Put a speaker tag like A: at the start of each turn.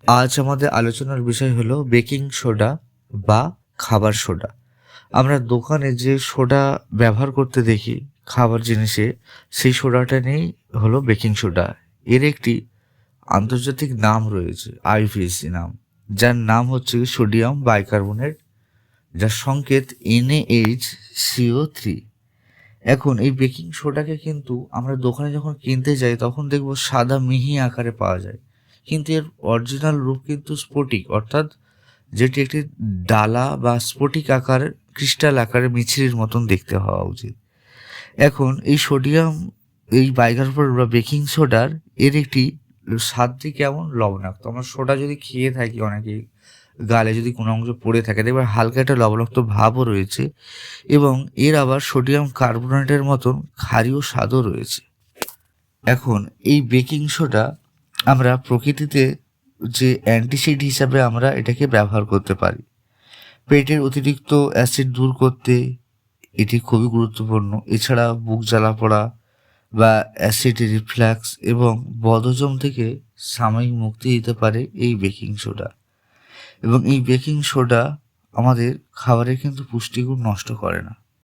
A: আজ আমাদের আলোচনার বিষয় হলো বেকিং সোডা বা খাবার সোডা। আমরা দোকানে যে সোডা ব্যবহার করতে দেখি খাবার জিনিসে, সেই সোডাটা নিয়েই হলো বেকিং সোডা। এর একটি আন্তর্জাতিক নাম রয়েছে, আইপিএসি নাম, যার নাম হচ্ছে সোডিয়াম বাইকার্বনেট, যার সংকেত NaHCO3। এখন এই বেকিং সোডাকে কিন্তু আমরা দোকানে যখন কিনতে যাই তখন দেখব সাদা মিহি আকারে পাওয়া যায়, কিন্তু এর অরিজিনাল রূপ কিন্তু স্ফটিক, অর্থাৎ যেটি একটি ডালা বা স্ফটিক আকারের ক্রিস্টাল আকারের মিছরির মতন দেখতে হওয়া উচিত। এখন এই সোডিয়াম, এই বাইকার্বনেট বা বেকিং সোডার এর একটি স্বাদটি কেমন, লবণাক্ত। আমরা সোডা যদি খেয়ে থাকি, অনেকে গালে যদি কোনো অংশ পড়ে থাকে দেখবে হালকা একটা লবণাক্ত ভাবও রয়েছে, এবং এর আবার সোডিয়াম কার্বনেটের মতন ক্ষারীয় স্বাদও রয়েছে। এখন এই বেকিং সোডা আমরা প্রকৃতিতে যে অ্যান্টিসিড হিসাবে আমরা এটাকে ব্যবহার করতে পারি। পেটের অতিরিক্ত অ্যাসিড দূর করতে এটি খুবই গুরুত্বপূর্ণ। এছাড়া বুক জ্বালা পড়া বা অ্যাসিড রিফ্লাক্স এবং বদহজম থেকে সাময়িক মুক্তি দিতে পারে এই বেকিং সোডা। এবং এই বেকিং সোডা আমাদের খাবারের কিন্তু পুষ্টিগুণ নষ্ট করে না।